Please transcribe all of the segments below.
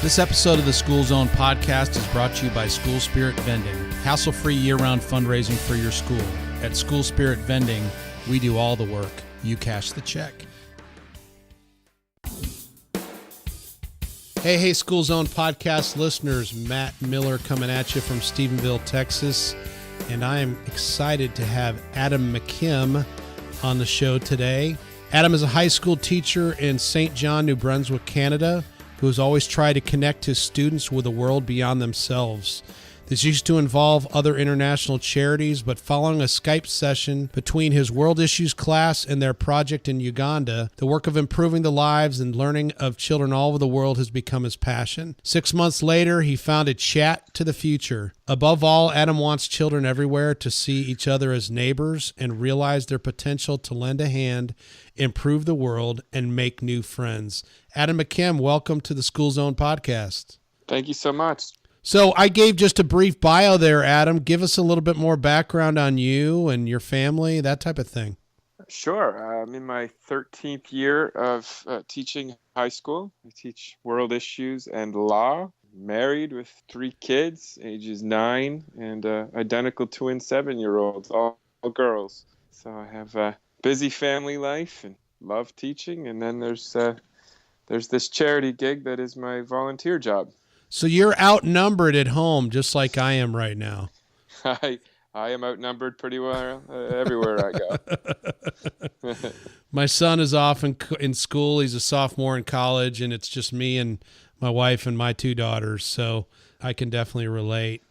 This episode of the School Zone podcast is brought to you by School Spirit Vending, hassle-free year-round fundraising for your school. At School Spirit Vending, we do all the work. You cash the check. Hey, School Zone podcast listeners. Matt Miller coming at you from Stephenville, Texas. And I am excited to have Adam McKim on the show today. Adam is a high school teacher in St. John, New Brunswick, Canada, who has always tried to connect his students with a world beyond themselves. This used to involve other international charities, but following a Skype session between his World Issues class and their project in Uganda, the work of improving the lives and learning of children all over the world has become his passion. 6 months later, he founded Chat to the Future. Above all, Adam wants children everywhere to see each other as neighbors and realize their potential to lend a hand, improve the world, and make new friends. Adam McKim, welcome to the School Zone podcast. Thank you so much. So I gave just a brief bio there, Adam. Give us a little bit more background on you and your family, that type of thing. Sure. I'm in my 13th year of teaching high school. I teach world issues and law. Married with 3 kids, ages 9, and identical twin 7-year-olds, all girls. So I have a busy family life and love teaching. And then there's this charity gig that is my volunteer job. So you're outnumbered at home, just like I am right now. I am outnumbered pretty well everywhere I go. My son is off in school. He's a sophomore in college, and it's just me and my wife and my 2 daughters. So I can definitely relate.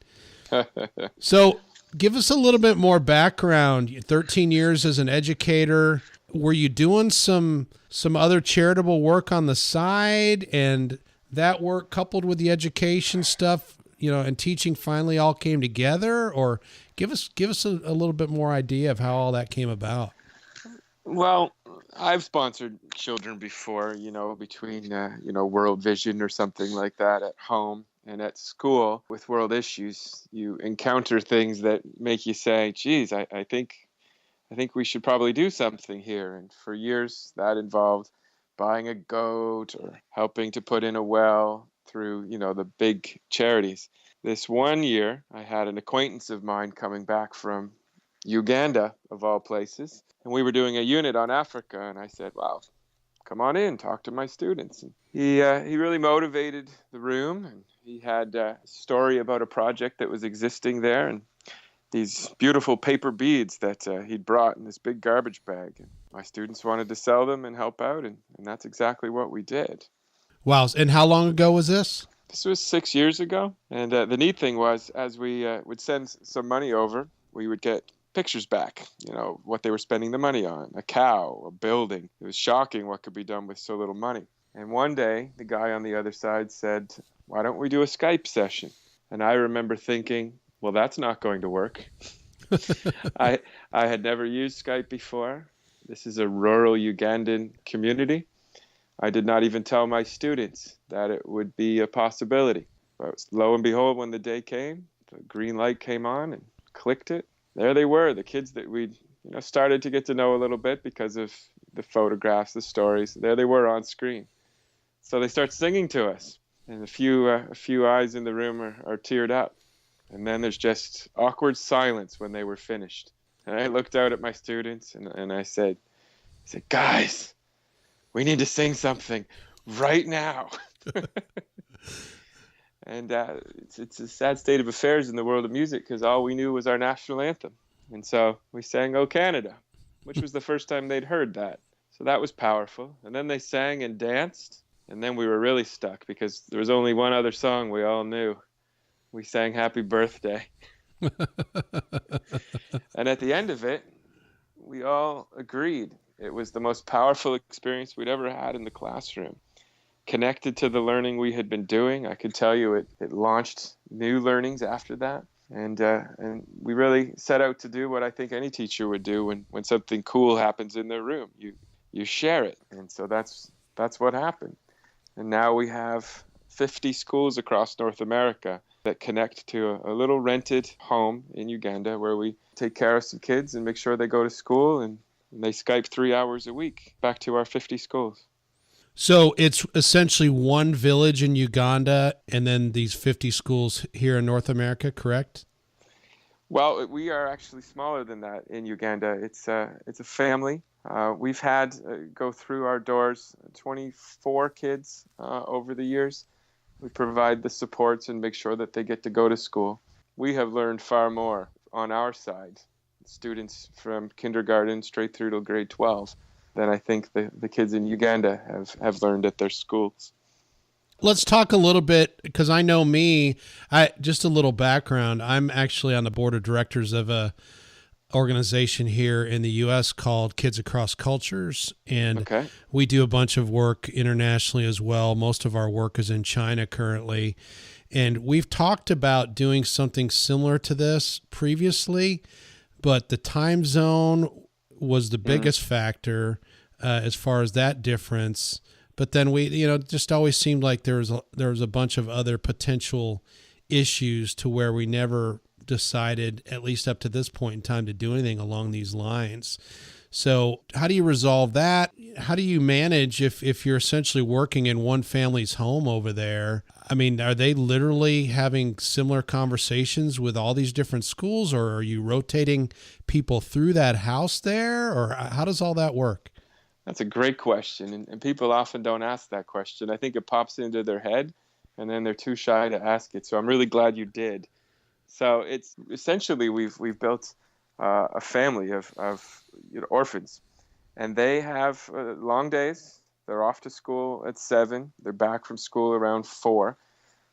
So give us a little bit more background. 13 years as an educator. Were you doing some other charitable work on the side, and that work coupled with the education stuff, and teaching finally all came together? Or give us a little bit more idea of how all that came about. Well, I've sponsored children before, between, World Vision or something like that at home. And at school with World Issues, you encounter things that make you say, geez, I think we should probably do something here. And for years that involved buying a goat or helping to put in a well through, the big charities. This one year, I had an acquaintance of mine coming back from Uganda, of all places, and we were doing a unit on Africa, and I said, well, come on in, talk to my students. And he really motivated the room, and he had a story about a project that was existing there, and these beautiful paper beads that he'd brought in this big garbage bag. And my students wanted to sell them and help out, and that's exactly what we did. Wow. And how long ago was this? This was 6 years ago. And the neat thing was, as we would send some money over, we would get pictures back, what they were spending the money on, a cow, a building. It was shocking what could be done with so little money. And one day, the guy on the other side said, why don't we do a Skype session? And I remember thinking, well, that's not going to work. I had never used Skype before. This is a rural Ugandan community. I did not even tell my students that it would be a possibility. But lo and behold, when the day came, the green light came on and clicked it. There they were, the kids that we'd started to get to know a little bit because of the photographs, the stories. There they were on screen. So they start singing to us, and a few eyes in the room are teared up. And then there's just awkward silence when they were finished. And I looked out at my students and I said, guys, we need to sing something right now. And it's a sad state of affairs in the world of music because all we knew was our national anthem. And so we sang "O Canada," which was the first time they'd heard that. So that was powerful. And then they sang and danced. And then we were really stuck because there was only one other song we all knew. We sang "Happy Birthday." And at the end of it, we all agreed it was the most powerful experience we'd ever had in the classroom. Connected to the learning we had been doing, I could tell you it launched new learnings after that. And we really set out to do what I think any teacher would do when something cool happens in their room. You share it. And so that's what happened. And now we have 50 schools across North America that connect to a little rented home in Uganda where we take care of some kids and make sure they go to school, and they Skype 3 hours a week back to our 50 schools. So it's essentially one village in Uganda and then these 50 schools here in North America, correct? Well, we are actually smaller than that in Uganda. It's a family. We've had go through our doors 24 kids over the years. We provide the supports and make sure that they get to go to school. We have learned far more on our side, students from kindergarten straight through to grade 12, than I think the kids in Uganda have learned at their schools. Let's talk a little bit because I know me. I just a little background. I'm actually on the board of directors of a organization here in the U.S. called Kids Across Cultures, and Okay. we do a bunch of work internationally as well. Most of our work is in China currently, and we've talked about doing something similar to this previously, but the time zone was the biggest factor as far as that difference. But then we, just always seemed like there was a bunch of other potential issues to where we never decided, at least up to this point in time, to do anything along these lines. So how do you resolve that? How do you manage if you're essentially working in one family's home over there? I mean, are they literally having similar conversations with all these different schools, or are you rotating people through that house there, or how does all that work? That's a great question, and people often don't ask that question. I think it pops into their head, and then they're too shy to ask it. So I'm really glad you did. So it's essentially we've built a family of orphans, and they have long days. They're off to school at 7. They're back from school around 4,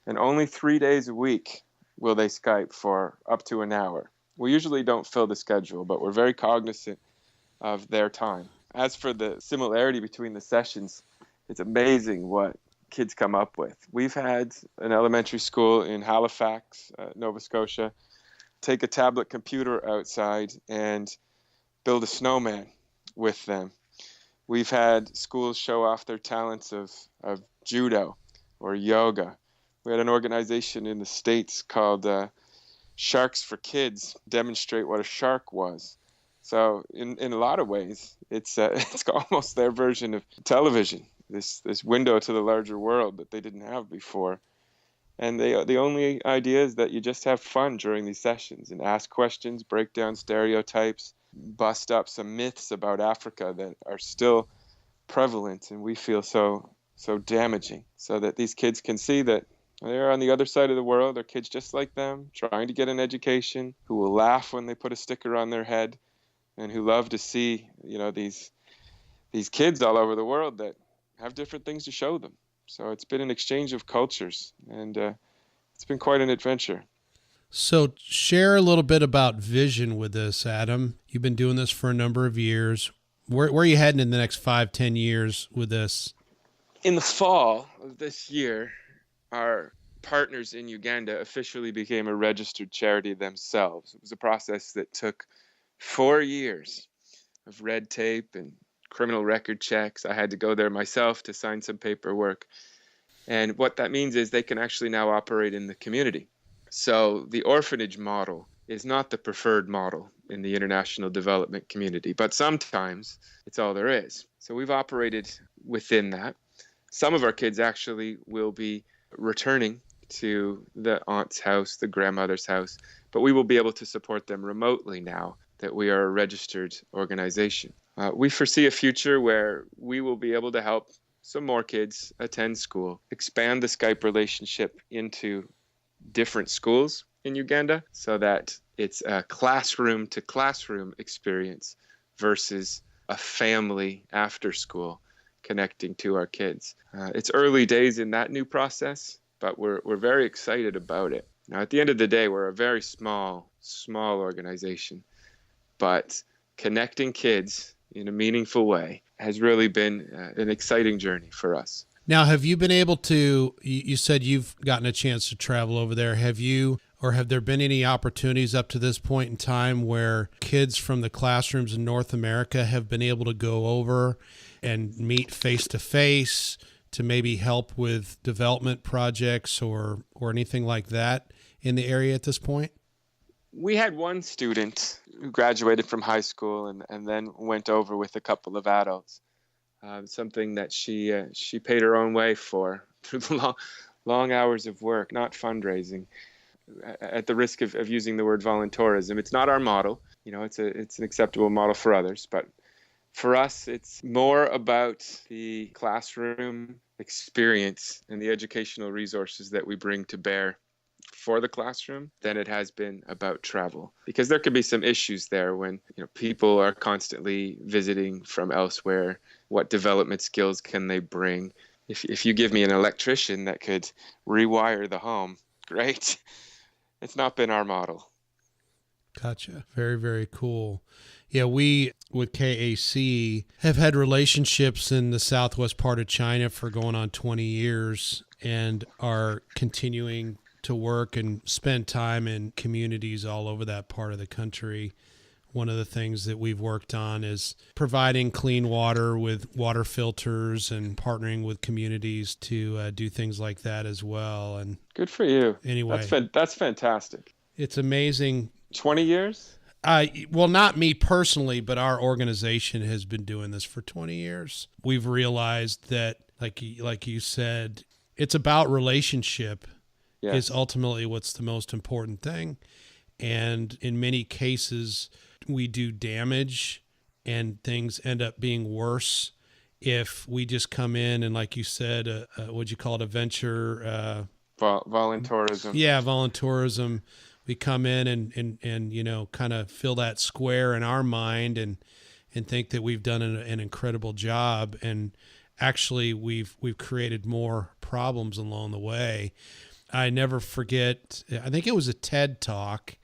and only 3 days a week will they Skype for up to an hour. We usually don't fill the schedule, but we're very cognizant of their time. As for the similarity between the sessions, it's amazing what kids come up with. We've had an elementary school in Halifax, Nova Scotia, take a tablet computer outside and build a snowman with them. We've had schools show off their talents of judo or yoga. We had an organization in the States called Sharks for Kids demonstrate what a shark was. So in a lot of ways, it's almost their version of television, this window to the larger world that they didn't have before. And the only idea is that you just have fun during these sessions and ask questions, break down stereotypes, bust up some myths about Africa that are still prevalent and we feel so damaging, so that these kids can see that they're on the other side of the world. They're kids just like them, trying to get an education, who will laugh when they put a sticker on their head, and who love to see, these kids all over the world that have different things to show them. So it's been an exchange of cultures, and it's been quite an adventure. So share a little bit about vision with us, Adam. You've been doing this for a number of years. Where are you heading in the next 5-10 years with this? In the fall of this year, our partners in Uganda officially became a registered charity themselves. It was a process that took 4 years of red tape and criminal record checks. I had to go there myself to sign some paperwork. And what that means is they can actually now operate in the community. So the orphanage model is not the preferred model in the international development community, but sometimes it's all there is. So we've operated within that. Some of our kids actually will be returning to the aunt's house, the grandmother's house, but we will be able to support them remotely now that we are a registered organization. We foresee a future where we will be able to help some more kids attend school, expand the Skype relationship into different schools in Uganda so that it's a classroom to classroom experience versus a family after school connecting to our kids. It's early days in that new process, but we're very excited about it. Now, at the end of the day, we're a very small organization, but connecting kids in a meaningful way has really been an exciting journey for us. Now, have you been able to, you said you've gotten a chance to travel over there. Have you, or have there been any opportunities up to this point in time where kids from the classrooms in North America have been able to go over and meet face to face to maybe help with development projects or anything like that in the area at this point? We had one student who graduated from high school and then went over with a couple of adults. something that she paid her own way for through the long hours of work, not fundraising. At the risk of using the word volunteerism, it's not our model. It's an acceptable model for others, but for us, it's more about the classroom experience and the educational resources that we bring to bear for the classroom than it has been about travel. Because there could be some issues there when people are constantly visiting from elsewhere. What development skills can they bring? If you give me an electrician that could rewire the home, great. It's not been our model. Gotcha. Very, very cool. Yeah, we with KAC have had relationships in the southwest part of China for going on 20 years and are continuing to work and spend time in communities all over that part of the country. One of the things that we've worked on is providing clean water with water filters and partnering with communities to do things like that as well. And good for you. Anyway, that's fantastic. It's amazing. 20 years? Well, not me personally, but our organization has been doing this for 20 years. We've realized that, like you said, it's about relationship. Yes. Is ultimately what's the most important thing. And in many cases, we do damage and things end up being worse if we just come in and, like you said, what'd you call it, a venture? Volunteerism. Yeah, volunteerism. We come in and kind of fill that square in our mind and think that we've done an incredible job. And actually, we've created more problems along the way. I never forget, I think it was a TED Talk,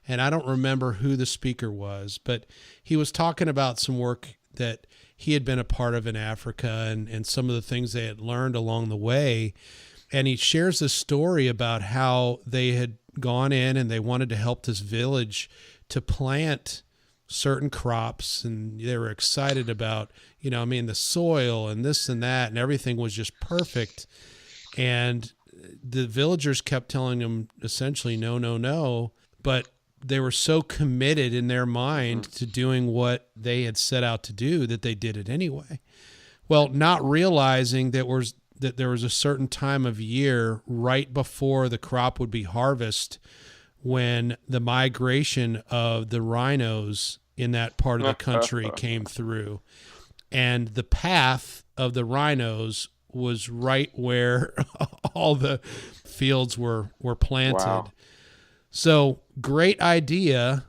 and I don't remember who the speaker was, but he was talking about some work that he had been a part of in Africa and some of the things they had learned along the way. And he shares this story about how they had gone in and they wanted to help this village to plant certain crops, and they were excited about, the soil and this and that, and everything was just perfect. And the villagers kept telling them essentially, no, but they were so committed in their mind to doing what they had set out to do that they did it anyway. Well, not realizing that there was a certain time of year right before the crop would be harvested when the migration of the rhinos in that part of the country came through. And the path of the rhinos was right where all the fields were planted. Wow. So great idea,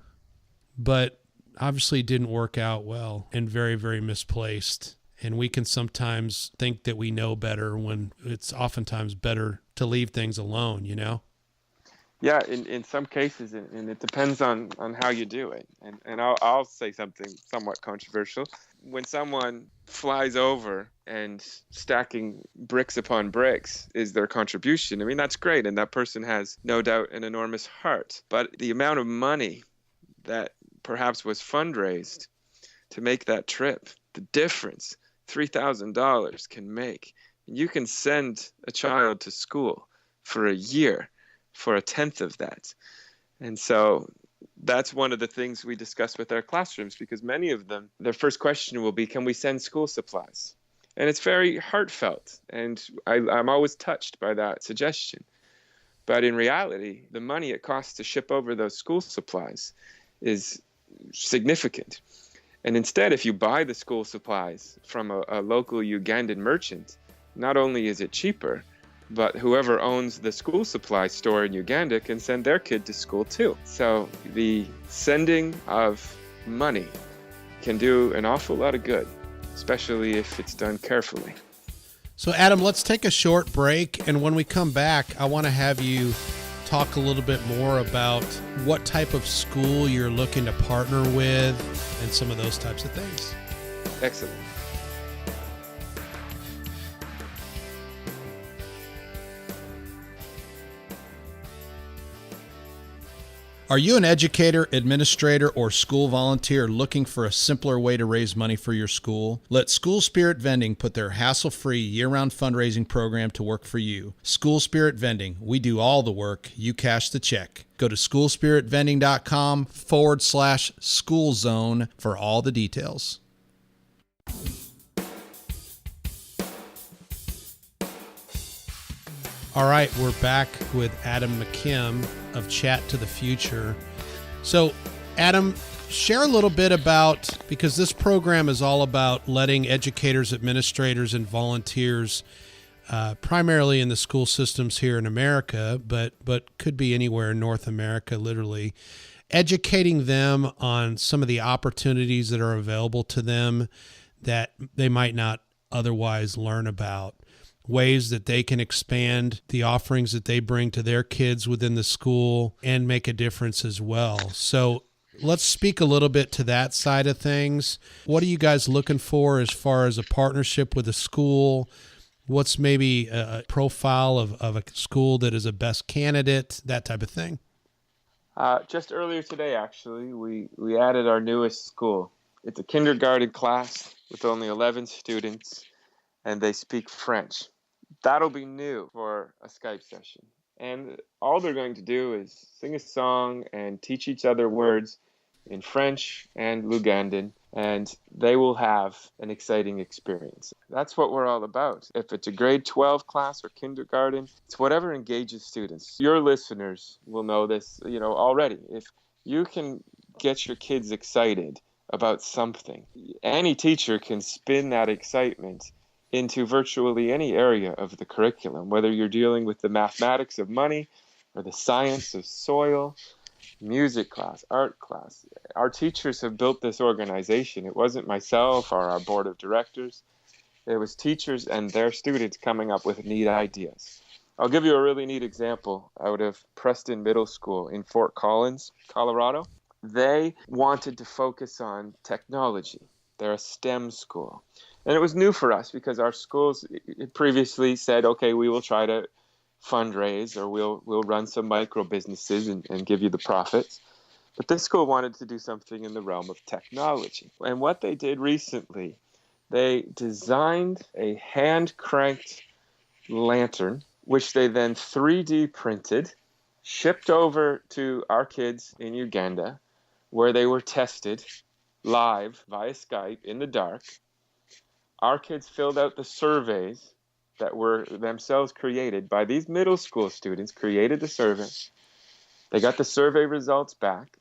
but obviously didn't work out well and very, very misplaced. And we can sometimes think that we know better when it's oftentimes better to leave things alone, Yeah, in some cases, and it depends on how you do it. And I'll say something somewhat controversial. When someone flies over and stacking bricks upon bricks is their contribution, that's great. And that person has no doubt an enormous heart. But the amount of money that perhaps was fundraised to make that trip, the difference $3,000 can make. And you can send a child to school for a year for a tenth of that. And so that's one of the things we discuss with our classrooms, because many of them, their first question will be, can we send school supplies? And it's very heartfelt. And I'm always touched by that suggestion. But in reality, the money it costs to ship over those school supplies is significant. And instead, if you buy the school supplies from a local Ugandan merchant, not only is it cheaper, but whoever owns the school supply store in Uganda can send their kid to school too. So the sending of money can do an awful lot of good, especially if it's done carefully. So Adam, let's take a short break. And when we come back, I want to have you talk a little bit more about what type of school you're looking to partner with and some of those types of things. Excellent. Are you an educator, administrator, or school volunteer looking for a simpler way to raise money for your school? Let School Spirit Vending put their hassle-free year-round fundraising program to work for you. School Spirit Vending. We do all the work. You cash the check. Go to schoolspiritvending.com/school zone for all the details. All right, we're back with Adam McKim of Chat to the Future. So, Adam, share a little bit about, because this program is all about letting educators, administrators, and volunteers, primarily in the school systems here in America, but could be anywhere in North America, literally, educating them on some of the opportunities that are available to them that they might not otherwise learn about, ways that they can expand the offerings that they bring to their kids within the school and make a difference as well. So let's speak a little bit to that side of things. What are you guys looking for as far as a partnership with a school? What's maybe a profile of a school that is a best candidate, that type of thing? Just earlier today, actually, we added our newest school. It's a kindergarten class with only 11 students, and they speak French. That'll be new for a Skype session. And all they're going to do is sing a song and teach each other words in French and Lugandan, and they will have an exciting experience. That's what we're all about. If it's a grade 12 class or kindergarten, it's whatever engages students. Your listeners will know this, already. If you can get your kids excited about something, any teacher can spin that excitement into virtually any area of the curriculum, whether you're dealing with the mathematics of money or the science of soil, music class, art class. Our teachers have built this organization. It wasn't myself or our board of directors. It was teachers and their students coming up with neat ideas. I'll give you a really neat example out of Preston Middle School in Fort Collins, Colorado. They wanted to focus on technology. They're a STEM school. And it was new for us because our schools previously said, okay, we will try to fundraise or we'll run some micro businesses and give you the profits. But this school wanted to do something in the realm of technology. And what they did recently, they designed a hand-cranked lantern, which they then 3D printed, shipped over to our kids in Uganda, where they were tested live via Skype in the dark. Our kids filled out the surveys that were themselves created by these middle school students, created the survey. They got the survey results back,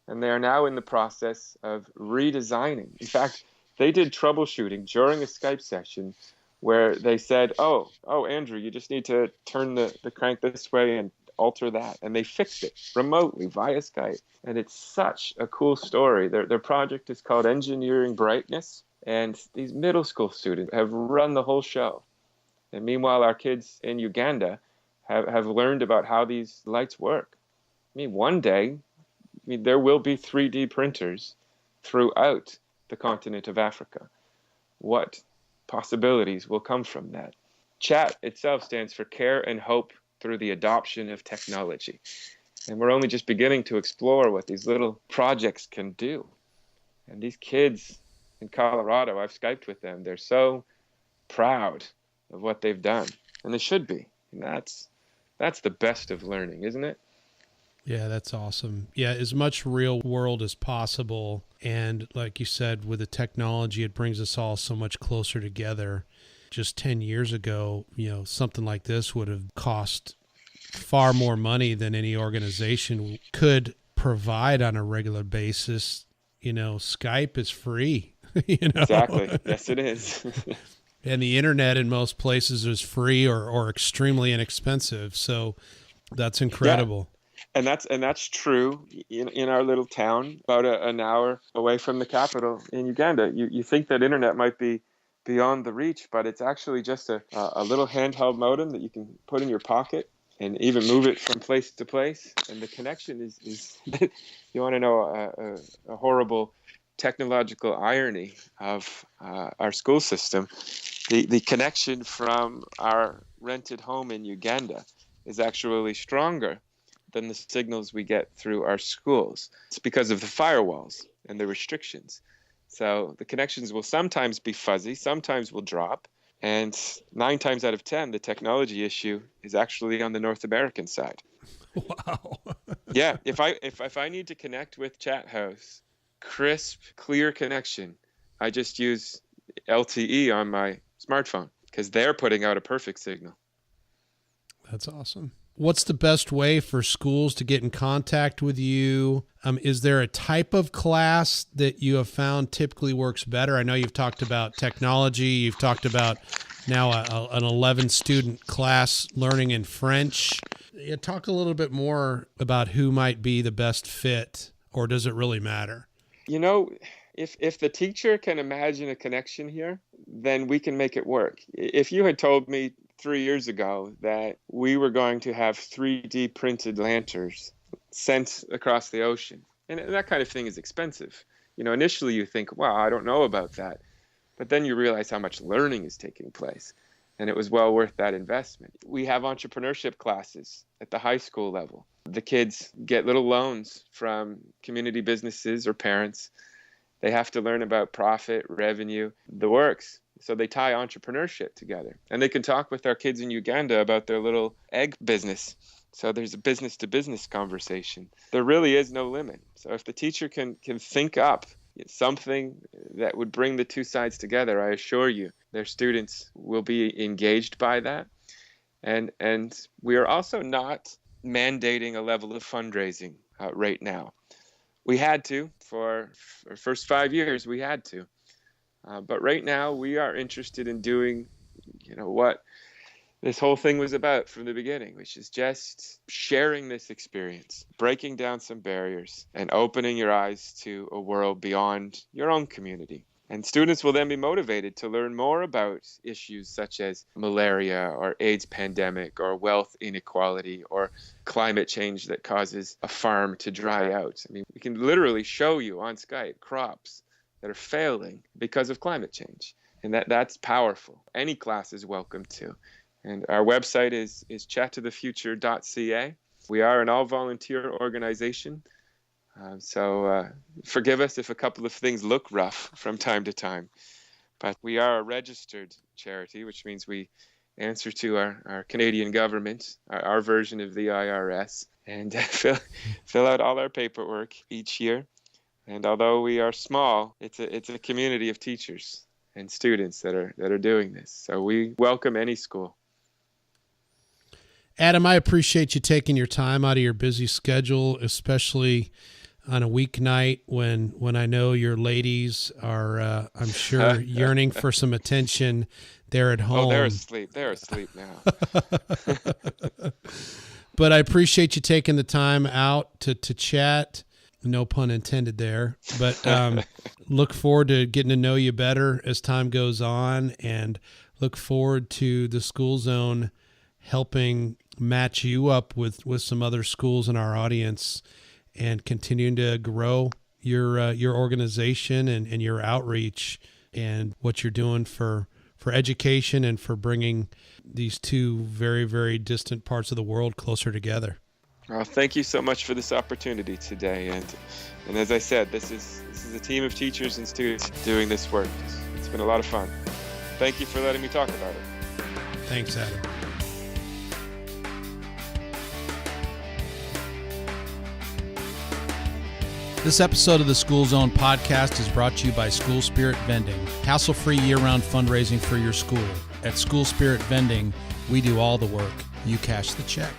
and they are now in the process of redesigning. In fact, they did troubleshooting during a Skype session where they said, oh, Andrew, you just need to turn the crank this way and alter that. And they fixed it remotely via Skype. And it's such a cool story. Their project is called Engineering Brightness. And these middle school students have run the whole show. And meanwhile, our kids in Uganda have learned about how these lights work. One day, there will be 3D printers throughout the continent of Africa. What possibilities will come from that? CHAT itself stands for Care and Hope Through the Adoption of Technology. And we're only just beginning to explore what these little projects can do. And these kids in Colorado, I've Skyped with them. They're so proud of what they've done, and they should be. And that's the best of learning, isn't it? Yeah, that's awesome. Yeah, as much real world as possible. And like you said, with the technology, it brings us all so much closer together. Just 10 years ago, something like this would have cost far more money than any organization could provide on a regular basis. Skype is free. Exactly. Yes, it is. And the internet in most places is free or extremely inexpensive. So that's incredible. Yeah. And that's true in our little town, about an hour away from the capital in Uganda. You think that internet might be beyond the reach, but it's actually just a little handheld modem that you can put in your pocket and even move it from place to place. And the connection is you want to know a horrible technological irony of our school system. The connection from our rented home in Uganda is actually stronger than the signals we get through our schools. It's because of the firewalls and the restrictions. So the connections will sometimes be fuzzy, sometimes will drop, and 9 times out of 10, the technology issue is actually on the North American side. Wow. Yeah, if I need to connect with Chat House, crisp, clear connection, I just use LTE on my smartphone because they're putting out a perfect signal. That's awesome. What's the best way for schools to get in contact with you? Is there a type of class that you have found typically works better? I know you've talked about technology. You've talked about now an 11-student class learning in French. Talk a little bit more about who might be the best fit, or does it really matter? If the teacher can imagine a connection here, then we can make it work. If you had told me 3 years ago that we were going to have 3D printed lanterns sent across the ocean, and that kind of thing is expensive. Initially you think, wow, I don't know about that. But then you realize how much learning is taking place, and it was well worth that investment. We have entrepreneurship classes at the high school level. The kids get little loans from community businesses or parents. They have to learn about profit, revenue, the works. So they tie entrepreneurship together. And they can talk with our kids in Uganda about their little egg business. So there's a business-to-business conversation. There really is no limit. So if the teacher can think up something that would bring the two sides together, I assure you, their students will be engaged by that. And we are also not mandating a level of fundraising right now. We had to for our first 5 years. We had to, but right now we are interested in doing, what this whole thing was about from the beginning, which is just sharing this experience, breaking down some barriers, and opening your eyes to a world beyond your own community. And students will then be motivated to learn more about issues such as malaria or AIDS pandemic or wealth inequality or climate change that causes a farm to dry out. I mean, we can literally show you on Skype crops that are failing because of climate change. And that's powerful. Any class is welcome to. And our website is chattothefuture.ca. We are an all-volunteer organization. So forgive us if a couple of things look rough from time to time. But we are a registered charity, which means we answer to our Canadian government, our version of the IRS, and fill out all our paperwork each year. And although we are small, it's a community of teachers and students that are doing this. So we welcome any school. Adam, I appreciate you taking your time out of your busy schedule, especially on a weeknight when I know your ladies are, I'm sure, yearning for some attention there at home. Oh, they're asleep. They're asleep now. But I appreciate you taking the time out to chat. No pun intended there. But look forward to getting to know you better as time goes on, and look forward to the School Zone helping match you up with some other schools in our audience and continuing to grow your organization and your outreach and what you're doing for education and for bringing these two very, very distant parts of the world closer together. Well, thank you so much for this opportunity today. And as I said, this is a team of teachers and students doing this work. It's been a lot of fun. Thank you for letting me talk about it. Thanks, Adam. This episode of the School Zone podcast is brought to you by School Spirit Vending, hassle-free year-round fundraising for your school. At School Spirit Vending, we do all the work. You cash the check.